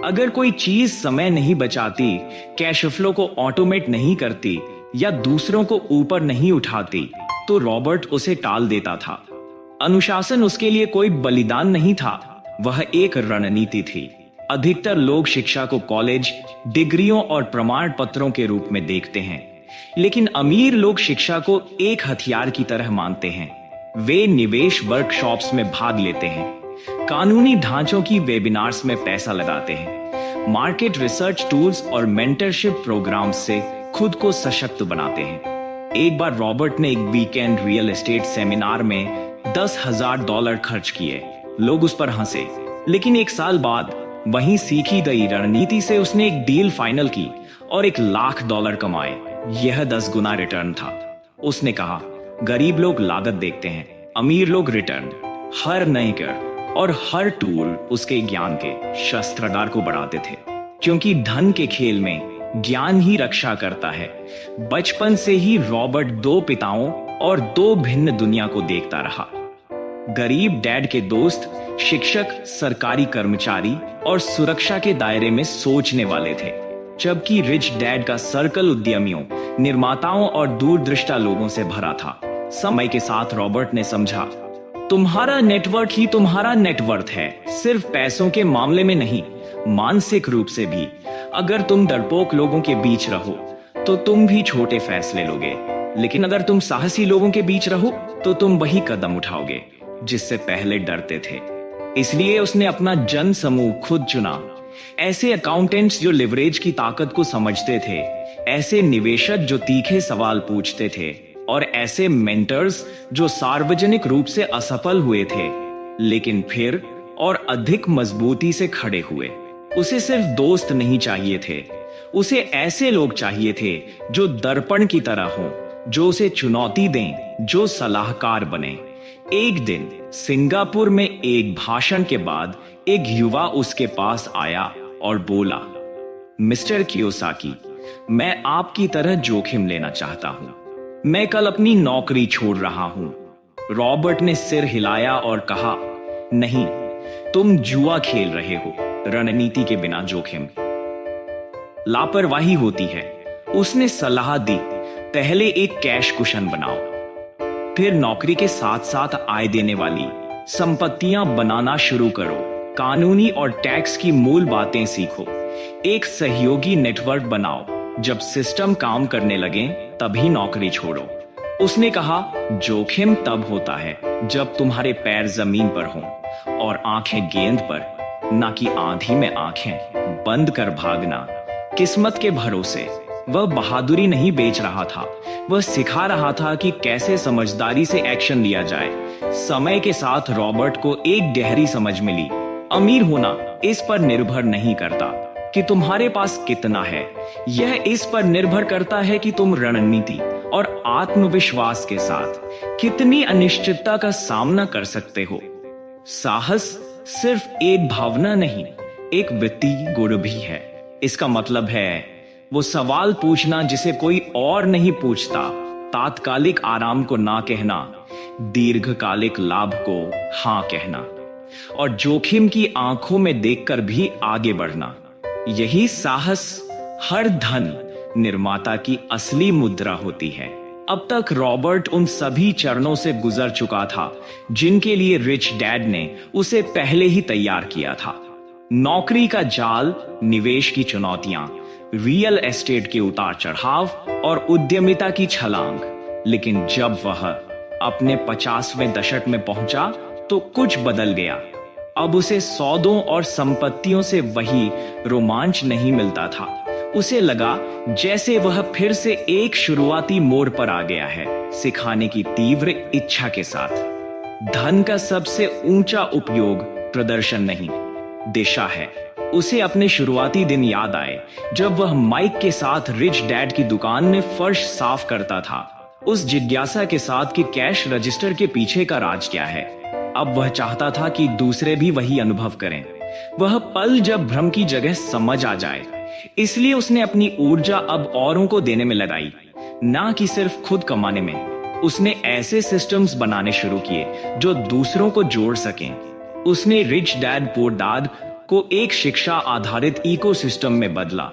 अगर कोई चीज समय नहीं बचाती, कैश फ्लो को ऑटोमेट नहीं करती या दूसरों को ऊपर नहीं उठाती, तो रॉबर्ट उसे टाल देता था। अनुशासन उसके लिए कोई बलिदान नहीं था, वह एक रणनीति थी। अधिकतर लोग शिक्षा को कॉलेज, डिग्रियों और प्रमाण पत्रों के रूप में देखते हैं, लेकिन अमीर लोग शिक्षा को एक हथियार की तरह मानते हैं। वे निवेश वर्कशॉप्स में भाग लेते हैं, कानूनी ढांचों की वेबिनार्स में पैसा लगाते हैं, मार्केट रिसर्च टूल्स और मेंटरशिप प्रोग्राम्स से खुद को सशक्त बनाते हैं। एक बार रॉबर्ट ने एक वीकेंड रियल एस्टेट सेमिनार में $10,000 खर्च किए। लोग उस पर हंसे, लेकिन एक साल बाद वहीं सीखी गई रणनीति से उसने एक डील फाइनल की और $1,00,000 कमाए। यह 10 गुना रिटर्न था। उसने कहा, गरीब लोग लागत देखते हैं, अमीर लोग रिटर्न। हर नए कर और हर टूल उसके ज्ञान के शस्त्रागार को बढ़ाते थे, क्योंकि धन के खेल में ज्ञान ही रक्षा करता है। बचपन से ही रॉबर्ट 2 पिताओं और 2 भिन्न दुनिया को देखता रहा। गरीब डैड के दोस्त शिक्षक, सरकारी कर्मचारी और सुरक्षा के दायरे में सोचने वाले थे, जबकि रिच डैड का सर्कल उद्यमियों, निर्माताओं और दूरदृष्टा लोगों से भरा था। समय के साथ रॉबर्ट ने समझा, तुम्हारा नेटवर्क ही तुम्हारा नेटवर्थ है, सिर्फ पैसों के मामले में नहीं, मानसिक रूप से भी। अगर तुम डरपोक लोगों के बीच रहो तो तुम भी छोटे फैसले लोगे, लेकिन अगर तुम साहसी लोगों के बीच रहो तो तुम वही कदम उठाओगे जिससे पहले डरते थे। इसलिए उसने अपना जन समूह खुद चुना। ऐसे अकाउंटेंट्स जो लिवरेज की ताकत को समझते थे, ऐसे निवेशक जो तीखे सवाल पूछते थे, और ऐसे मेंटर्स जो सार्वजनिक रूप से असफल हुए थे लेकिन फिर और अधिक मजबूती से खड़े हुए। उसे सिर्फ दोस्त नहीं चाहिए थे, उसे ऐसे लोग चाहिए थे जो दर्पण की तरह हों, जो उसे चुनौती दें, जो सलाहकार बने। एक दिन सिंगापुर में एक भाषण के बाद एक युवा उसके पास आया और बोला, मिस्टर कियोसाकी, मैं आपकी तरह जोखिम लेना चाहता हूं। मैं कल अपनी नौकरी छोड़ रहा हूं। रॉबर्ट ने सिर हिलाया और कहा, नहीं, तुम जुआ खेल रहे हो। रणनीति के बिना जोखिम लापरवाही होती है। उसने सलाह दी, पहले एक कैश कुशन बनाओ, फिर नौकरी के साथ साथ आय देने वाली संपत्तियां बनाना शुरू करो, कानूनी और टैक्स की मूल बातें सीखो, एक सहयोगी नेटवर्क बनाओ, जब सिस्टम काम करने लगे तभी नौकरी छोड़ो। उसने कहा, जोखिम तब होता है जब तुम्हारे पैर जमीन पर हों और आंखें गेंद पर, ना कि आंधी में आंखें बंद कर भागना। किस्मत के भरोसे वह बहादुरी नहीं बेच रहा था, वह सिखा रहा था कि कैसे समझदारी से एक्शन लिया जाए। समय के साथ रॉबर्ट को एक गहरी समझ मिली, अमीर होना इस पर निर्भर नहीं करता कि तुम्हारे पास कितना है, यह इस पर निर्भर करता है कि तुम रणनीति और आत्मविश्वास के साथ कितनी अनिश्चितता का सामना कर सकते हो। साहस सिर्फ एक भावना नहीं, एक वित्तीय गुण भी है। इसका मतलब है वो सवाल पूछना जिसे कोई और नहीं पूछता, तात्कालिक आराम को ना कहना, दीर्घकालिक लाभ को हां कहना, और जोखिम की आंखों में देखकर भी आगे बढ़ना। यही साहस हर धन निर्माता की असली मुद्रा होती है। अब तक रॉबर्ट उन सभी चरणों से गुजर चुका था जिनके लिए रिच डैड ने उसे पहले ही तैयार किया था। नौकरी का जाल, निवेश की चुनौतियां, रियल एस्टेट के उतार चढ़ाव और उद्यमिता की छलांग। लेकिन जब वह अपने 50वें दशक में पहुंचा तो कुछ बदल गया। अब उसे सौदों और संपत्तियों से वही रोमांच नहीं मिलता था। उसे लगा जैसे वह फिर से एक शुरुआती मोड़ पर आ गया है, सिखाने की तीव्र इच्छा के साथ। धन का सबसे ऊंचा उपयोग प्रदर्शन नहीं, दिशा है। उसे अपने शुरुआती दिन याद आए जब वह माइक के साथ रिच डैड की दुकान में फर्श साफ करता था, उस जिज्ञासा के साथ कि कैश रजिस्टर के पीछे का राज क्या है। अब वह चाहता था कि दूसरे भी वही अनुभव करें, वह पल जब भ्रम की जगह समझ आ जाए। इसलिए उसने अपनी ऊर्जा अब औरों को देने में लगाई, ना कि सिर्फ खुद कमाने में। उसने ऐसे सिस्टम्स बनाने शुरू किए जो दूसरों को जोड़ सकें। उसने रिच डैड पुअर डैड को एक शिक्षा आधारित इकोसिस्टम में बदला।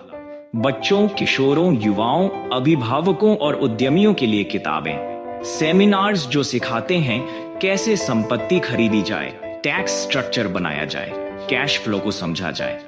बच्चों, किशोरों, युवाओं, अभिभावकों और उद्यमियों के लिए किताबें, सेमिनार्स जो सिखाते हैं कैसे संपत्ति खरीदी जाए, टैक्स स्ट्रक्चर बनाया जाए, कैश फ्लो को समझा जाए,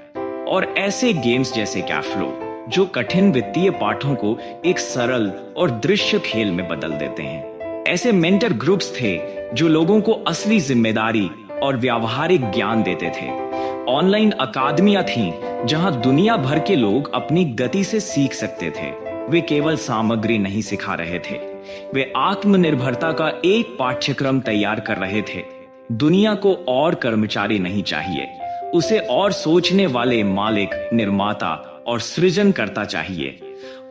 और ऐसे गेम्स जैसे कैफ्लो जो कठिन वित्तीय पाठों को एक सरल और दृश्य खेल में बदल देते हैं। ऐसे मेंटर ग्रुप्स थे जो लोगों को असली जिम्मेदारी और व्यावहारिक ज्ञान देते थे। ऑनलाइन अकादमियां थीं जहां दुनिया भर के लोग अपनी गति से सीख सकते थे। वे केवल सामग्री नहीं सिखा रहे थे, वे आत्मनिर्भरता का एक पाठ्यक्रम तैयार कर रहे थे। दुनिया को और कर्मचारी नहीं चाहिए, उसे और सोचने वाले मालिक, निर्माता और सृजनकर्ता चाहिए,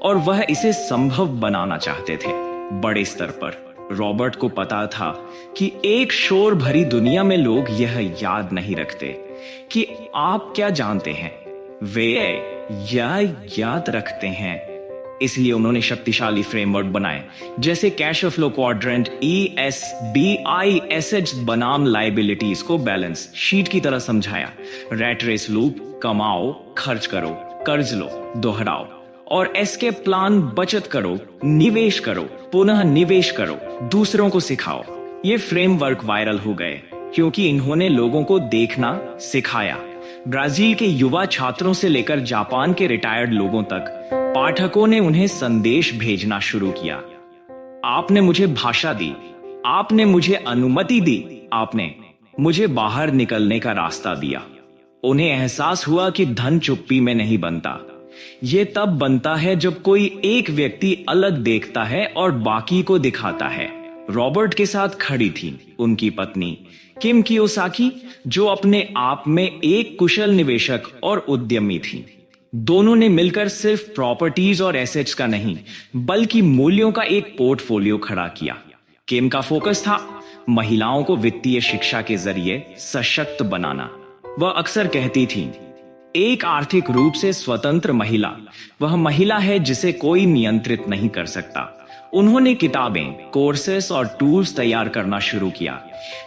और वह इसे संभव बनाना चाहते थे बड़े स्तर पर। रॉबर्ट को पता था कि एक शोर भरी दुनिया में लोग यह याद नहीं रखते कि आप क्या जानते हैं, वे यह याद रखते हैं। इसलिए उन्होंने शक्तिशाली फ्रेमवर्क बनाए जैसे cash flow quadrant, ESBI, assets बनाम लायबिलिटीज को बैलेंस शीट की तरह समझाया। रैट रेस लूप, कमाओ, खर्च करो, कर्ज लो, दोहराओ, और एस्केप प्लान, बचत करो, निवेश करो, पुनः निवेश करो, दूसरों को सिखाओ। ये फ्रेमवर्क वायरल हो गए क्योंकि इन्होंने लोगों को देखना सिखाया। ब्राजील के युवा छात्रों से लेकर जापान के रिटायर्ड लोगों तक पाठकों ने उन्हें संदेश भेजना शुरू किया। आपने मुझे भाषा दी, आपने मुझे अनुमति दी, आपने मुझे बाहर निकलने का रास्ता दिया। उन्हें एहसास हुआ कि धन चुप्पी में नहीं बनता, ये तब बनता है जब कोई एक व्यक्ति अलग देखता है और बाकी को दिखाता है। रॉबर्ट के साथ खड़ी थी उनकी पत्नी किम कियोसाकी, जो अपने आप में एक कुशल निवेशक और उद्यमी थी। दोनों ने मिलकर सिर्फ प्रॉपर्टीज और एसेट्स का नहीं, बल्कि मूल्यों का एक पोर्टफोलियो खड़ा किया। किम का फोकस था महिलाओं को वित्तीय शिक्षा के जरिए सशक्त बनाना। वह अक्सर कहती थी, एक आर्थिक रूप से स्वतंत्र महिला वह महिला है जिसे कोई नियंत्रित नहीं कर सकता। उन्होंने किताबें, कोर्सेस और टूल्स तैयार करना शुरू किया,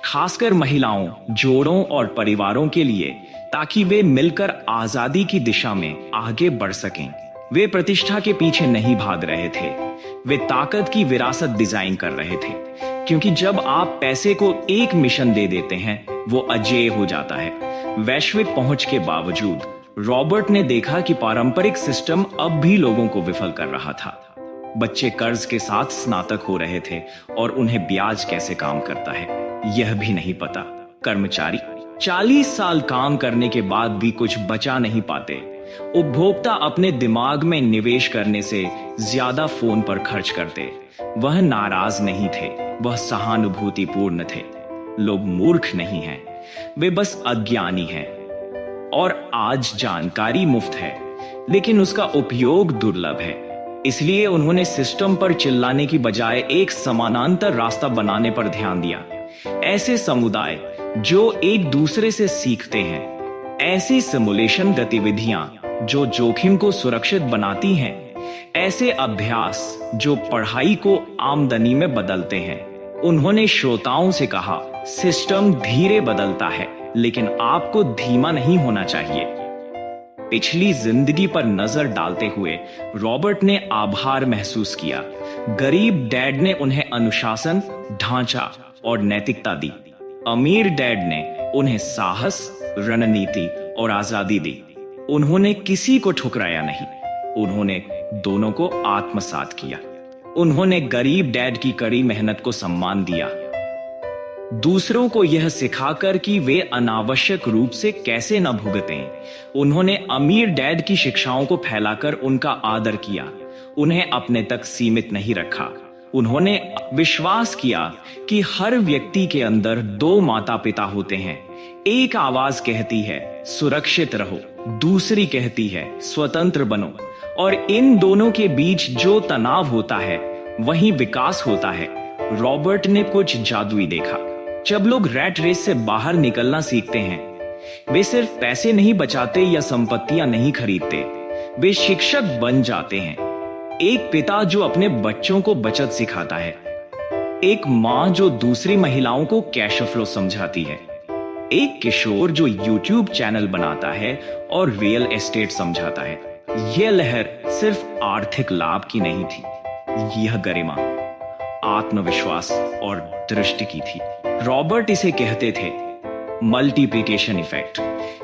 खासकर महिलाओं, जोड़ों और परिवारों के लिए, ताकि वे मिलकर आजादी की दिशा में आगे बढ़ सकें। वे प्रतिष्ठा के पीछे नहीं भाग रहे थे, वे ताकत की विरासत डिजाइन कर रहे थे, क्योंकि जब आप पैसे को एक मिशन दे देते हैं वो अजेय हो जाता है। वैश्विक पहुंच के बावजूद रॉबर्ट ने देखा कि पारंपरिक सिस्टम अब भी लोगों को विफल कर रहा था। बच्चे कर्ज के साथ स्नातक हो रहे थे और उन्हें ब्याज कैसे काम करता है यह भी नहीं पता। कर्मचारी 40 साल काम करने के बाद भी कुछ बचा नहीं पाते। उपभोक्ता अपने दिमाग में निवेश करने से ज्यादा फोन पर खर्च करते। वह नाराज नहीं थे, वह सहानुभूतिपूर्ण थे। लोग मूर्ख नहीं हैं, वे बस अज्ञानी हैं। और आज जानकारी मुफ्त है, लेकिन उसका उपयोग दुर्लभ है। इसलिए उन्होंने सिस्टम पर चिल्लाने की बजाय एक समानांतर रास्ता बनाने पर ध्यान दिया। ऐसे समुदाय जो एक दूसरे से सीखते हैं, ऐसी सिमुलेशन गतिविधियां जो जोखिम को सुरक्षित बनाती हैं, ऐसे अभ्यास जो पढ़ाई को आमदनी में बदलते हैं। उन्होंने श्रोताओं से कहा, सिस्टम धीरे बदलता है, लेकिन आपको धीमा नहीं होना चाहिए। पिछली जिंदगी पर नजर डालते हुए रॉबर्ट ने आभार महसूस किया। गरीब डैड ने उन्हें अनुशासन, ढांचा और नैतिकता दी। अमीर डैड ने उन्हें साहस, रणनीति और आजादी दी। उन्होंने किसी को ठुकराया नहीं, उन्होंने दोनों को आत्मसात किया। उन्होंने गरीब डैड की कड़ी मेहनत को सम्मान दिया, दूसरों को यह सिखाकर कि वे अनावश्यक रूप से कैसे न भुगतें। उन्होंने अमीर डैड की शिक्षाओं को फैलाकर उनका आदर किया, उन्हें अपने तक सीमित नहीं रखा। उन्होंने विश्वास किया कि हर व्यक्ति के अंदर दो माता पिता होते हैं। एक आवाज कहती है सुरक्षित रहो, दूसरी कहती है स्वतंत्र बनो, और इन दोनों के बीच जो तनाव होता है वहीं विकास होता है। रॉबर्ट ने कुछ जादुई देखा। जब लोग रैट रेस से बाहर निकलना सीखते हैं, वे सिर्फ पैसे नहीं बचाते या संपत्तियां नहीं खरीदते, वे शिक्षक बन जाते हैं। एक पिता जो अपने बच्चों को बचत सिखाता है, एक मां जो दूसरी महिलाओं को कैश फ्लो समझाती है, एक किशोर जो यूट्यूब चैनल बनाता है और रियल एस्टेट समझाता है। यह लहर सिर्फ आर्थिक लाभ की नहीं थी, यह गरिमा, आत्मविश्वास और दृष्टि की थी। रॉबर्ट इसे कहते थे मल्टीप्लिकेशन इफेक्ट।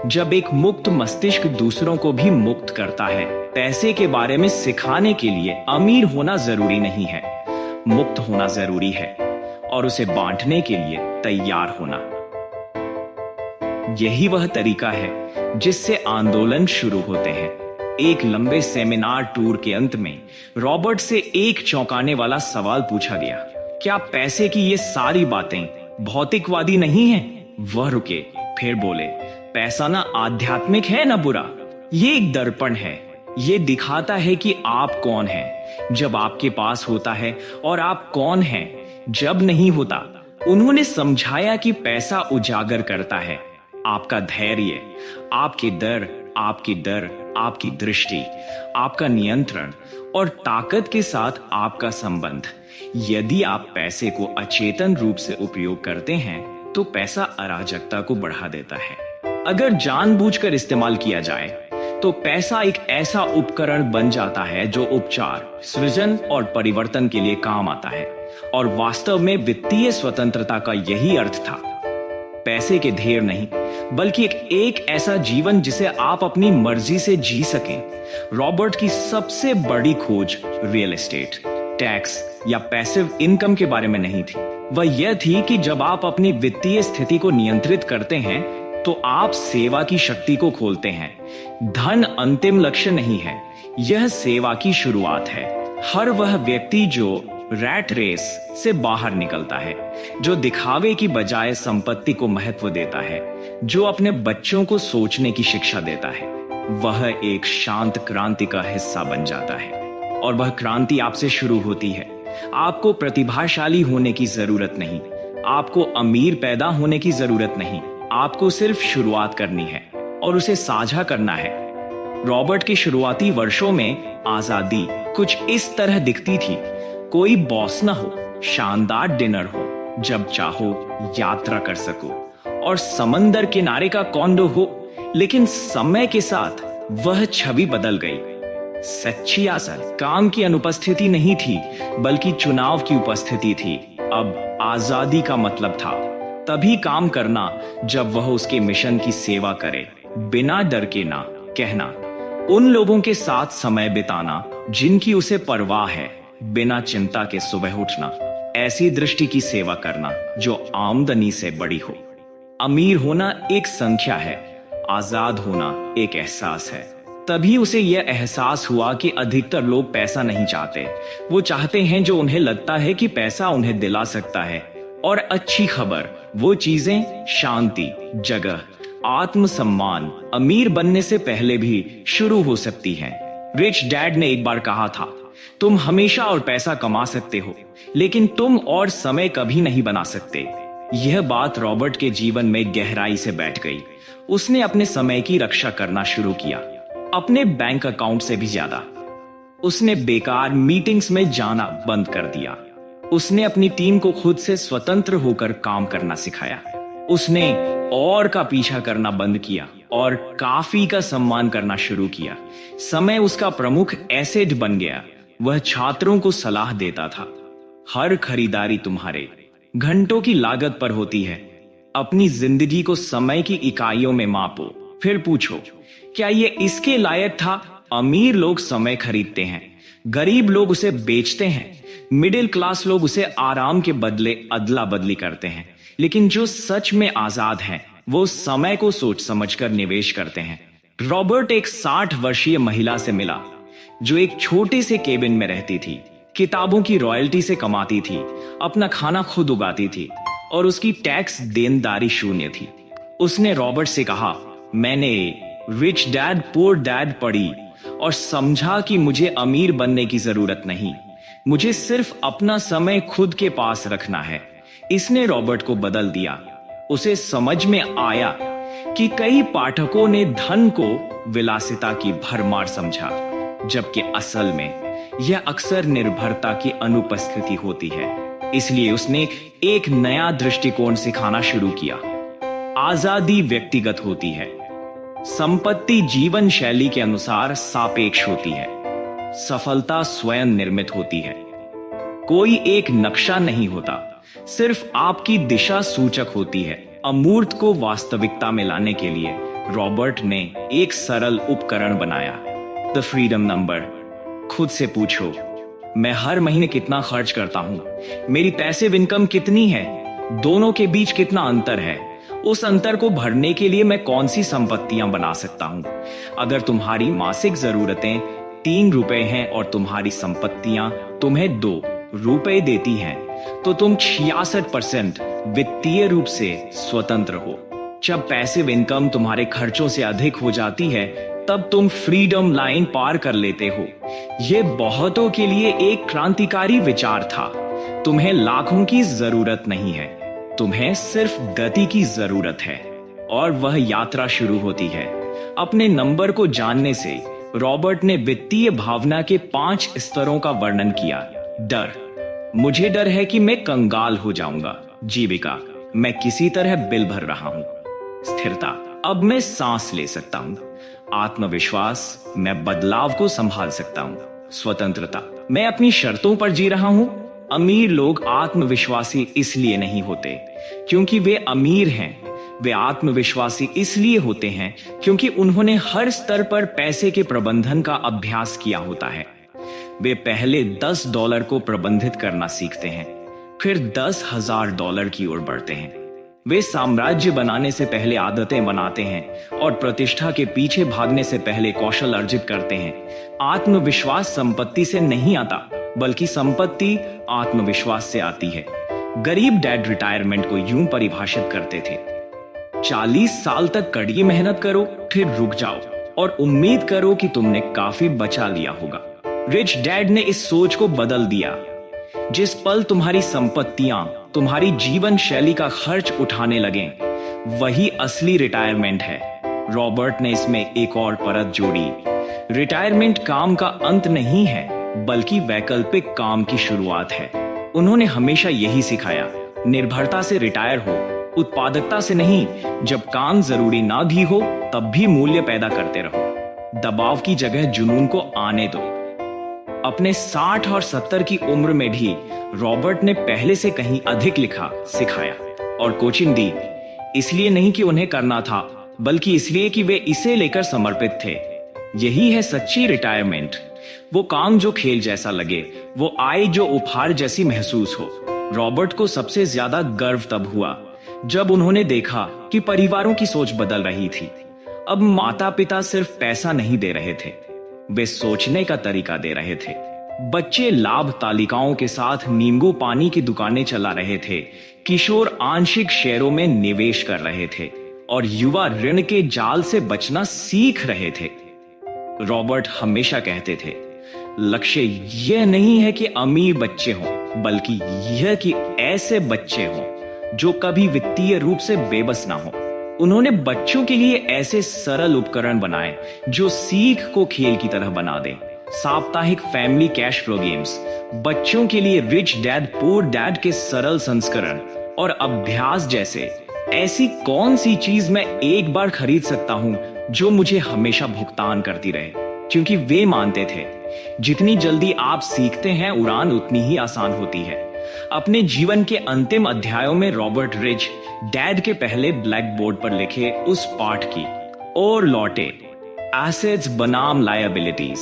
जब एक मुक्त मस्तिष्क दूसरों को भी मुक्त करता है। पैसे के बारे में सिखाने के लिए अमीर होना जरूरी नहीं है, मुक्त होना जरूरी है और उसे बांटने के लिए तैयार होना। यही वह तरीका है जिससे आंदोलन शुरू होते हैं। एक लंबे सेमिनार टूर के अंत में रॉबर्ट से एक चौंकाने वाला सवाल पूछा गया, क्या पैसे की ये सारी बातें भौतिकवादी नहीं हैं? वह रुके, फिर बोले, पैसा ना आध्यात्मिक है ना बुरा, ये एक दर्पण है। ये दिखाता है कि आप कौन हैं जब आपके पास होता है और आप कौन हैं जब नहीं होता। उन्होंने समझाया कि पैसा उजागर करता है आपका धैर्य, आपके डर, आपकी दृष्टि, आपका नियंत्रण और ताकत के साथ आपका संबंध। यदि आप पैसे को अचेतन रूप से उपयोग करते हैं तो पैसा अराजकता को बढ़ा देता है। अगर जानबूझकर इस्तेमाल किया जाए तो पैसा एक ऐसा उपकरण बन जाता है जो उपचार, सृजन और परिवर्तन के लिए काम आता है। और वास्तव में वित्तीय स्वतंत्रता का यही अर्थ था, पैसे के ढेर नहीं बल्कि एक ऐसा जीवन जिसे आप अपनी मर्जी से जी सकें। रॉबर्ट की सबसे बड़ी खोज रियल एस्टेट, टैक्स या पैसिव इनकम के बारे में नहीं थी। वह यह थी कि जब आप अपनी वित्तीय स्थिति को नियंत्रित करते हैं तो आप सेवा की शक्ति को खोलते हैं। धन अंतिम लक्ष्य नहीं है, यह सेवा की शुरुआत है। हर वह व्यक्ति जो रैट रेस से बाहर निकलता है, जो दिखावे की बजाय संपत्ति को महत्व देता है, जो अपने बच्चों को सोचने की शिक्षा देता है, वह एक शांत क्रांति का हिस्सा बन जाता है। और वह क्रांति आपसे शुरू होती है। आपको प्रतिभाशाली होने की जरूरत नहीं, आपको अमीर पैदा होने की जरूरत नहीं, आपको सिर्फ शुरुआत करनी है और उसे साझा करना है। रॉबर्ट के शुरुआती वर्षों में आजादी कुछ इस तरह दिखती थी, कोई बॉस ना हो, शानदार डिनर हो, जब चाहो यात्रा कर सको और समंदर किनारे का कॉन्डो हो। लेकिन समय के साथ वह छवि बदल गई। सच्ची आजादी काम की अनुपस्थिति नहीं थी बल्कि चुनाव की उपस्थिति थी। अब आजादी का मतलब था तभी काम करना जब वह उसके मिशन की सेवा करे, बिना डर के ना कहना, उन लोगों के साथ समय बिताना जिनकी उसे परवाह है, बिना चिंता के सुबह उठना, ऐसी दृष्टि की सेवा करना जो आमदनी से बड़ी हो। अमीर होना एक संख्या है, आजाद होना एक एहसास है। तभी उसे यह एहसास हुआ कि अधिकतर लोग पैसा नहीं चाहते, वो चाहते हैं जो उन्हें लगता है कि पैसा उन्हें दिला सकता है। और अच्छी खबर, वो चीजें शांति, जगह, आत्मसम्मान अमीर बनने से पहले भी शुरू हो सकती हैं। रिच डैड ने एक बार कहा था, तुम हमेशा और पैसा कमा सकते हो लेकिन तुम और समय कभी नहीं बना सकते। यह बात रॉबर्ट के जीवन में गहराई से बैठ गई। उसने अपने समय की रक्षा करना शुरू किया, अपने बैंक अकाउंट से भी ज्यादा। उसने बेकार मीटिंग्स में जाना बंद कर दिया। उसने अपनी टीम को खुद से स्वतंत्र होकर काम करना सिखाया। उसने और का पीछा करना बंद किया और काफी का सम्मान करना शुरू किया। समय उसका प्रमुख एसेट बन गया। वह छात्रों को सलाह देता था, हर खरीदारी तुम्हारे घंटों की लागत पर होती है। अपनी जिंदगी को समय की इकाइयों में मापो, फिर पूछो, क्या ये इसके लायक था? अमीर लोग समय खरीदते हैं, गरीब लोग उसे बेचते हैं, मिडिल क्लास लोग उसे आराम के बदले अदला बदली करते हैं। लेकिन जो सच में आजाद हैं, वो समय को सोच समझकर निवेश करते हैं। रॉबर्ट एक 60 वर्षीय महिला से मिला जो एक छोटे से केबिन में रहती थी, किताबों की रॉयल्टी से कमाती थी, अपना खाना खुद उगाती थी और उसकी टैक्स देनदारी शून्य थी। उसने रॉबर्ट से कहा, मैंने रिच डैड पुअर डैड पढ़ी और समझा कि मुझे अमीर बनने की जरूरत नहीं, मुझे सिर्फ अपना समय खुद के पास रखना है। इसने रॉबर्ट को बदल दिया। उसे समझ में आया कि कई पाठकों ने धन को विलासिता की भरमार समझा, जबकि असल में यह अक्सर निर्भरता की अनुपस्थिति होती है। इसलिए उसने एक नया दृष्टिकोण सिखाना शुरू किया। आजादी व्यक्तिगत होती है। संपत्ति जीवन शैली के अनुसार सापेक्ष होती है। सफलता स्वयं निर्मित होती है। कोई एक नक्शा नहीं होता, सिर्फ आपकी दिशा सूचक होती है। अमूर्त को वास्तविकता में लाने के लिए रॉबर्ट ने एक सरल उपकरण बनाया, द फ्रीडम नंबर। खुद से पूछो, मैं हर महीने कितना खर्च करता हूं? मेरी पैसिव इनकम कितनी है? दोनों के बीच कितना अंतर है? उस अंतर को भरने के लिए मैं कौन सी संपत्तियां बना सकता हूं? अगर तुम्हारी मासिक जरूरतें 3 रुपए हैं और तुम्हारी संपत्तियां तुम्हें 2 रुपए देती हैं, तो तुम 66% वित्तीय रूप से स्वतंत्र हो। जब पैसिव इनकम तुम्हारे खर्चों से अधिक हो जाती है, तब तुम फ्रीडम लाइन पार कर लेते हो। यह बहुतों के लिए एक क्रांतिकारी विचार था। तुम्हें लाखों की जरूरत नहीं है, तुम्हें सिर्फ गति की जरूरत है, और वह यात्रा शुरू होती है। अपने नंबर को जानने से रॉबर्ट ने वित्तीय भावना के 5 स्तरों का वर्णन किया। डर, मुझे डर है कि मैं कंगाल हो जाऊंगा। जीविका, मैं किसी तरह बिल भर रहा हूं। स्थिरता, अब मैं सांस ले सकता हूं। आत्मविश्वास, मैं बदलाव को संभाल सकता हूं। स्वतंत्रता, मैं अपनी शर्तों पर जी रहा हूं। अमीर लोग आत्मविश्वासी इसलिए नहीं होते क्योंकि वे अमीर हैं, वे आत्मविश्वासी इसलिए होते हैं क्योंकि उन्होंने हर स्तर पर पैसे के प्रबंधन का अभ्यास किया होता है। वे पहले $10 को प्रबंधित करना सीखते हैं, फिर $10,000 की ओर बढ़ते हैं। वे साम्राज्य बनाने से पहले आदतें बनाते हैं और प्रतिष्ठा के पीछे भागने से पहले कौशल अर्जित करते हैं। आत्मविश्वास संपत्ति से नहीं आता, बल्कि संपत्ति आत्मविश्वास से आती है। गरीब डैड रिटायरमेंट को यूं परिभाषित करते थे, 40 साल तक कड़ी मेहनत करो, फिर रुक जाओ और उम्मीद करो कि तुमने काफी बचा लिया होगा। रिच डैड ने इस सोच को बदल दिया। जिस पल तुम्हारी संपत्तियां तुम्हारी जीवन शैली का खर्च उठाने लगे, वही असली रिटायरमेंट है। रॉबर्ट ने इसमें एक और परत जोड़ी। रिटायरमेंट काम का अंत नहीं है, बल्कि वैकल्पिक काम की शुरुआत है। उन्होंने हमेशा यही सिखाया, निर्भरता से रिटायर हो, उत्पादकता से नहीं। जब काम जरूरी ना भी हो, तब भी मूल्य पैदा करते रहो। दबाव की जगह जुनून को आने दो। अपने 60 और 70 की उम्र में भी रॉबर्ट ने पहले से कहीं अधिक लिखा, सिखाया और कोचिंग दी। इसलिए नहीं कि उन्हें करना था, बल्कि इसलिए कि वे इसे लेकर समर्पित थे। यही है सच्ची रिटायरमेंट। वो काम जो खेल जैसा लगे, वो आय जो उपहार जैसी महसूस हो। रॉबर्ट को सबसे ज्यादा गर्व तब हुआ जब उन्होंने देखा कि परिवारों की सोच बदल रही थी। अब माता पिता सिर्फ पैसा नहीं दे रहे थे, वे सोचने का तरीका दे रहे थे। बच्चे लाभ तालिकाओं के साथ नींबू पानी की दुकानें चला रहे थे, किशोर आंशिक शेयरों में निवेश कर रहे थे और युवा ऋण के जाल से बचना सीख रहे थे। रॉबर्ट हमेशा कहते थे, लक्ष्य यह नहीं है कि अमीर बच्चे हों, बल्कि यह कि ऐसे बच्चे हों जो कभी वित्तीय रूप से बेबस ना हो। उन्होंने बच्चों के लिए ऐसे सरल उपकरण बनाए जो सीख को खेल की तरह बना दे। साप्ताहिक फैमिली कैश फ्लो गेम्स, बच्चों के लिए रिच डैड पुअर डैड के सरल संस्करण और अभ्यास जैसे ऐसी कौन सी चीज मैं एक बार खरीद सकता हूं जो मुझे हमेशा भुगतान करती रहे, क्योंकि वे मानते थे जितनी जल्दी आप सीखते हैं उड़ान उतनी ही आसान होती है। अपने जीवन के अंतिम अध्यायों में रॉबर्ट रिच डैड के पहले ब्लैक बोर्ड पर लिखे उस पाठ की और लौटे, एसेट्स बनाम लायबिलिटीज,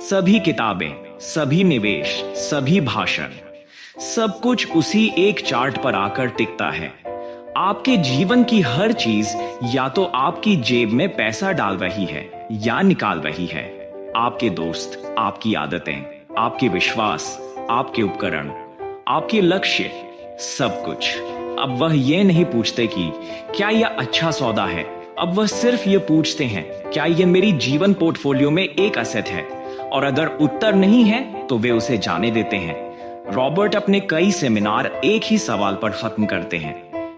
सभी किताबें, सभी निवेश, सभी भाषण, सब कुछ उसी एक चार्ट पर आकर टिकता है। आपके जीवन की हर चीज या तो आपकी जेब में पैसा डाल रही है या निकाल रही है। आपके दोस्त, आपकी आदतें, आपके विश्वास, आपके उपकरण, आपके लक्ष्य, सब कुछ। अब वह ये नहीं पूछते कि क्या यह अच्छा सौदा है, अब वह सिर्फ ये पूछते हैं क्या यह मेरी जीवन पोर्टफोलियो में एक एसेट है, और अगर उत्तर नहीं है तो वे उसे जाने देते हैं। रॉबर्ट अपने कई सेमिनार एक ही सवाल पर खत्म करते हैं,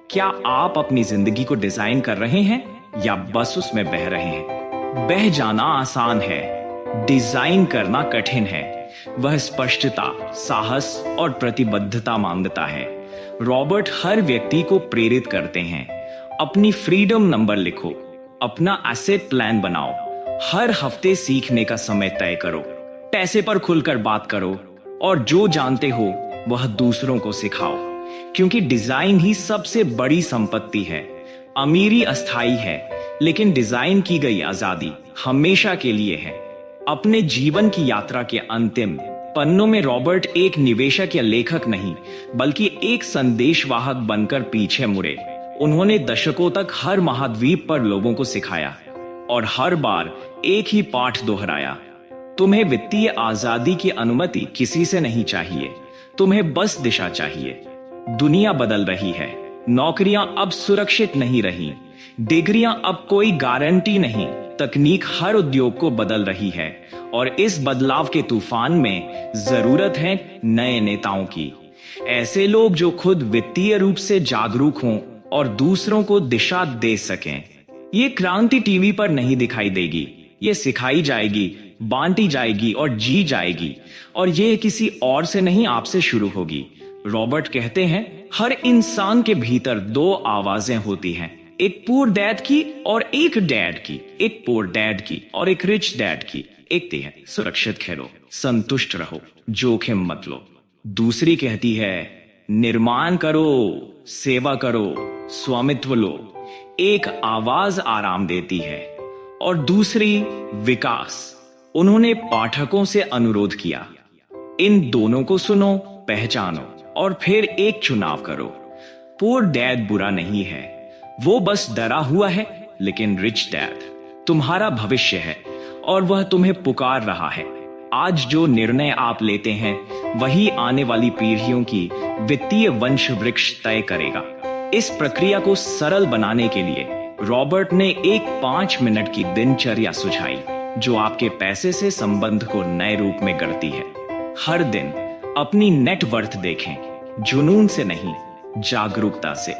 क्या आप अपनी जिंदगी को डिजाइन कर रहे हैं या बस उसमें बह रहे हैं? बह जाना आसान है, डिजाइन करना कठिन है। वह स्पष्टता, साहस और प्रतिबद्धता मांगता है। रॉबर्ट हर व्यक्ति को प्रेरित करते हैं, अपनी फ्रीडम नंबर लिखो, अपना एसेट प्लान बनाओ, हर हफ्ते सीखने का समय तय करो, पैसे पर खुलकर बात करो और जो जानते हो वह दूसरों को सिखाओ, क्योंकि डिजाइन ही सबसे बड़ी संपत्ति है। अमीरी अस्थाई है, लेकिन डिजाइन की गई आजादी हमेशा के लिए है। अपने जीवन की यात्रा के अंतिम पन्नों में रॉबर्ट एक निवेशक या लेखक नहीं, बल्कि एक संदेशवाहक बनकर पीछे मुड़े। उन्होंने दशकों तक हर महाद्वीप पर लोगों को सिखाया और हर बार एक ही पाठ दोहराया। तुम्हें वित्तीय आजादी की अनुमति किसी से नहीं चाहिए, तुम्हें बस दिशा चाहिए। दुनिया बदल रही है, नौकरियां अब सुरक्षित नहीं रही, डिग्रियां अब कोई गारंटी नहीं, तकनीक हर उद्योग को बदल रही है और इस बदलाव के तूफान में जरूरत है नए नेताओं की। ऐसे लोग जो खुद वित्तीय रूप से जागरूक हों और दूसरों को दिशा दे सकें। ये क्रांति टीवी पर नहीं दिखाई देगी, ये सिखाई जाएगी, बांटी जाएगी और जी जाएगी, और ये किसी और से नहीं आपसे शुरू होगी। रॉबर्ट कहते हैं, हर इंसान के भीतर दो आवाजें होती हैं, एक पुअर डैड की और एक डैड की, एक पुअर डैड की और एक रिच डैड की। एक कहती है सुरक्षित खेलो, संतुष्ट रहो, जोखिम मत लो। दूसरी कहती है निर्माण करो, सेवा करो, स्वामित्व लो। एक आवाज आराम देती है और दूसरी विकास। उन्होंने पाठकों से अनुरोध किया, इन दोनों को सुनो, पहचानो और फिर एक चुनाव करो। पुअर डैड बुरा नहीं है, वो बस डरा हुआ है, लेकिन रिच डैड तुम्हारा भविष्य है और वह तुम्हें पुकार रहा है। आज जो निर्णय आप लेते हैं वही आने वाली पीढ़ियों की वित्तीय वंश वृक्ष तय करेगा। इस प्रक्रिया को सरल बनाने के लिए रॉबर्ट ने एक 5 मिनट की दिनचर्या सुझाई, जो आपके पैसे से संबंध को नए रूप में गढ़ती है। हर दिन अपनी नेटवर्थ देखें, जुनून से नहीं, जागरूकता से।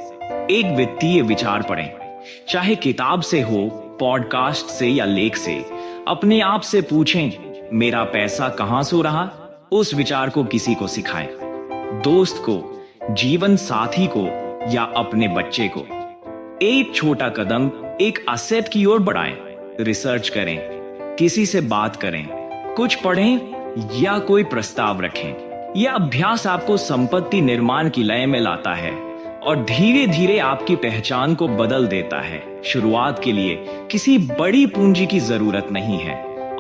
एक वित्तीय विचार पढ़ें, चाहे किताब से हो, पॉडकास्ट से या लेख से। अपने आप से पूछें, मेरा पैसा कहां सो रहा? उस विचार को किसी को सिखाएं, दोस्त को, जीवन साथी को या अपने बच्चे को। एक छोटा कदम एक असेट की ओर बढ़ाएं। रिसर्च करें, किसी से बात करें, कुछ पढ़ें या कोई प्रस्ताव रखें। यह अभ्यास आपको संपत्ति निर्माण की लय में लाता है और धीरे धीरे आपकी पहचान को बदल देता है। शुरुआत के लिए किसी बड़ी पूंजी की जरूरत नहीं है,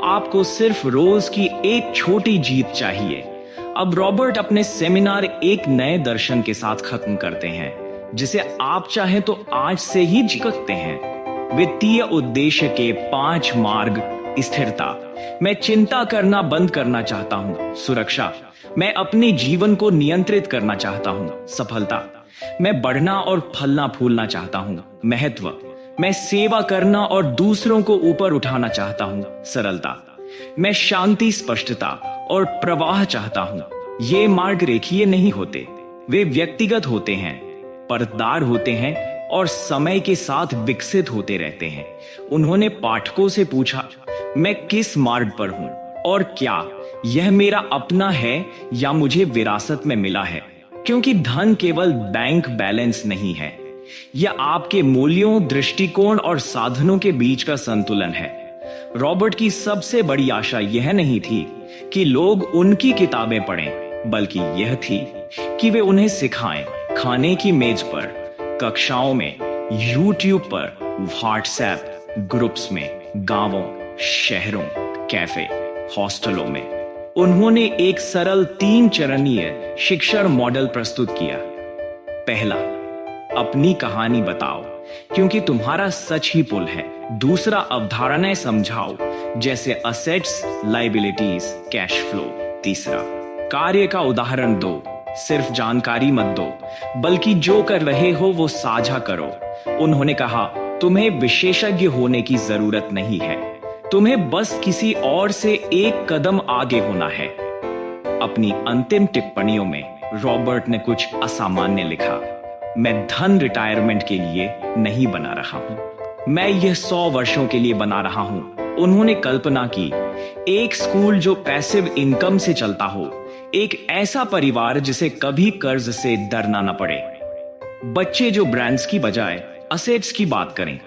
आपको सिर्फ रोज की एक छोटी जीत चाहिए। अब रॉबर्ट अपने सेमिनार एक नए दर्शन के साथ खत्म करते हैं, जिसे आप चाहें तो आज से ही जी सकते हैं। वित्तीय उद्देश्य के 5 मार्ग। स्थिरता, मैं चिंता करना बंद करना चाहता हूं। सुरक्षा, मैं अपने जीवन को नियंत्रित करना चाहता हूं। सफलता, मैं बढ़ना और फलना फूलना चाहता हूं। महत्व, मैं सेवा करना और दूसरों को ऊपर उठाना चाहता हूं। सरलता, मैं शांति, स्पष्टता और प्रवाह चाहता हूं। ये मार्ग रेखीय नहीं होते, वे व्यक्तिगत होते हैं, परतदार होते हैं और समय के साथ विकसित होते रहते हैं। उन्होंने पाठकों से पूछा, मैं किस मार्ग पर हूं और क्या यह मेरा अपना है या मुझे विरासत में मिला है? क्योंकि धन केवल बैंक बैलेंस नहीं है, यह आपके मूल्यों, दृष्टिकोण और साधनों के बीच का संतुलन है। रॉबर्ट की सबसे बड़ी आशा यह नहीं थी कि लोग उनकी किताबें पढ़ें, बल्कि यह थी कि वे उन्हें सिखाएं, खाने की मेज पर, कक्षाओं में, यूट्यूब पर, व्हाट्सएप ग्रुप्स में, गांवों, शहरों, कैफे, हॉस्टलों में। उन्होंने एक सरल 3 चरणीय शिक्षण मॉडल प्रस्तुत किया। पहला, अपनी कहानी बताओ, क्योंकि तुम्हारा सच ही पुल है। दूसरा, अवधारणाएं समझाओ, जैसे असेट्स, लायबिलिटीज, कैश फ्लो। तीसरा, कार्य का उदाहरण दो, सिर्फ जानकारी मत दो, बल्कि जो कर रहे हो वो साझा करो। उन्होंने कहा, तुम्हें विशेषज्ञ होने की जरूरत नहीं है, तुम्हें बस किसी और से एक कदम आगे होना है। अपनी अंतिम टिप्पणियों में रॉबर्ट ने कुछ असामान्य लिखा, मैं धन रिटायरमेंट के लिए नहीं बना रहा हूं, मैं यह 100 वर्षों के लिए बना रहा हूं। उन्होंने कल्पना की, एक स्कूल जो पैसिव इनकम से चलता हो, एक ऐसा परिवार जिसे कभी कर्ज से डरना न पड़े, बच्चे जो ब्रांड्स की बजाय असेट्स की बात करें,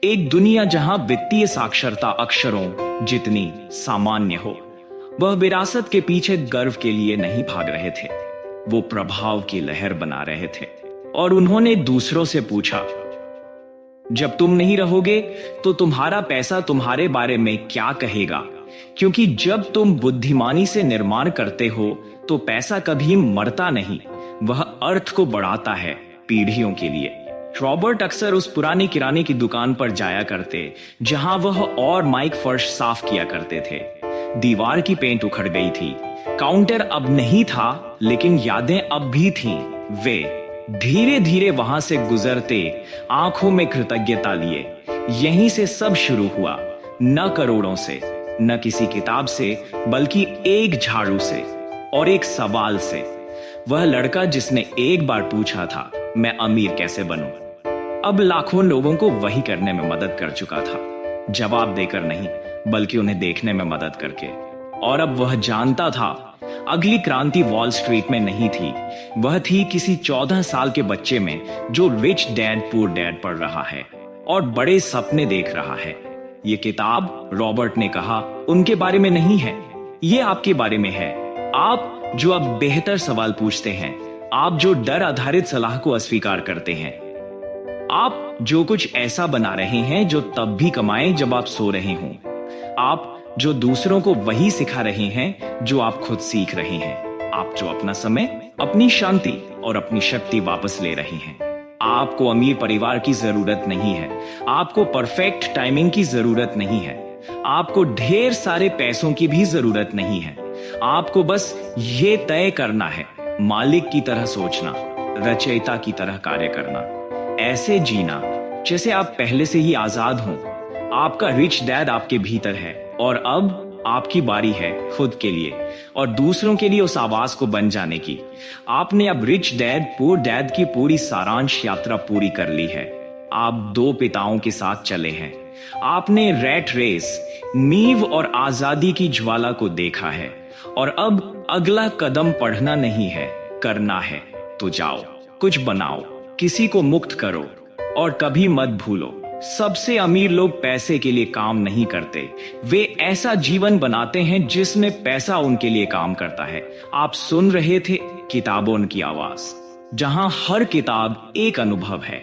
एक दुनिया जहां वित्तीय साक्षरता अक्षरों जितनी सामान्य हो। वह विरासत के पीछे गर्व के लिए नहीं भाग रहे थे, वो प्रभाव की लहर बना रहे थे। और उन्होंने दूसरों से पूछा, जब तुम नहीं रहोगे तो तुम्हारा पैसा तुम्हारे बारे में क्या कहेगा? क्योंकि जब तुम बुद्धिमानी से निर्माण करते हो तो पैसा कभी मरता नहीं, वह अर्थ को बढ़ाता है पीढ़ियों के लिए। रॉबर्ट अक्सर उस पुरानी किराने की दुकान पर जाया करते जहां वह और माइक फर्श साफ किया करते थे। दीवार की पेंट उखड़ गई थी, काउंटर अब नहीं था, लेकिन यादें अब भी थीं। वे धीरे धीरे वहां से गुजरते, आंखों में कृतज्ञता लिए। यहीं से सब शुरू हुआ, न करोड़ों से, न किसी किताब से, बल्कि एक झाड़ू से और एक सवाल से। वह लड़का जिसने एक बार पूछा था, मैं अमीर कैसे बनूं, अब लाखों लोगों को वही करने में मदद कर चुका था। जवाब देकर नहीं, बल्कि उन्हें देखने में मदद करके। और अब वह जानता था, अगली क्रांति वॉल स्ट्रीट में नहीं थी, वह थी किसी 14 साल के बच्चे में जो रिच डैड पुअर डैड पढ़ रहा है और बड़े सपने देख रहा है। ये किताब, रॉबर्ट ने कहा, उनके बारे में नहीं है, ये आपके बारे में है। आप जो अब बेहतर सवाल पूछते हैं, आप जो डर आधारित सलाह को अस्वीकार करते हैं, आप जो कुछ ऐसा बना रहे हैं जो तब भी कमाएं जब आप सो रहे हों, आप जो दूसरों को वही सिखा रहे हैं जो आप खुद सीख रहे हैं, आप जो अपना समय, अपनी शांति और अपनी शक्ति वापस ले रहे हैं। आपको अमीर परिवार की जरूरत नहीं है, आपको परफेक्ट टाइमिंग की जरूरत नहीं है, आपको ढेर सारे पैसों की भी जरूरत नहीं है। आपको बस ये तय करना है, मालिक की तरह सोचना, रचयिता की तरह कार्य करना, ऐसे जीना जैसे आप पहले से ही आजाद हों। आपका रिच डैड आपके भीतर है और अब आपकी बारी है खुद के लिए और दूसरों के लिए उस आवाज को बन जाने की। आपने अब रिच डैड पुअर डैड की पूरी सारांश यात्रा पूरी कर ली है। आप 2 पिताओं के साथ चले हैं। आपने रैट रेस, नींव और आजादी की ज्वाला को देखा है और अब अगला कदम पढ़ना नहीं है, करना है। तो जाओ, कुछ बनाओ, किसी को मुक्त करो और कभी मत भूलो, सबसे अमीर लोग पैसे के लिए काम नहीं करते, वे ऐसा जीवन बनाते हैं जिसमें पैसा उनके लिए काम करता है। आप सुन रहे थे किताबों की आवाज, जहां हर किताब एक अनुभव है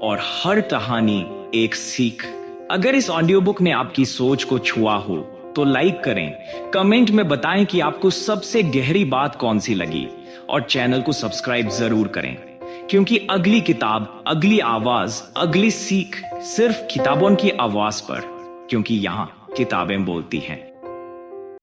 और हर कहानी एक सीख। अगर इस ऑडियो बुक ने आपकी सोच को छुआ हो तो लाइक करें, कमेंट में बताएं कि आपको सबसे गहरी बात कौन सी लगी और चैनल को सब्सक्राइब जरूर करें, क्योंकि अगली किताब, अगली आवाज, अगली सीख सिर्फ किताबों की आवाज पर, क्योंकि यहां किताबें बोलती हैं।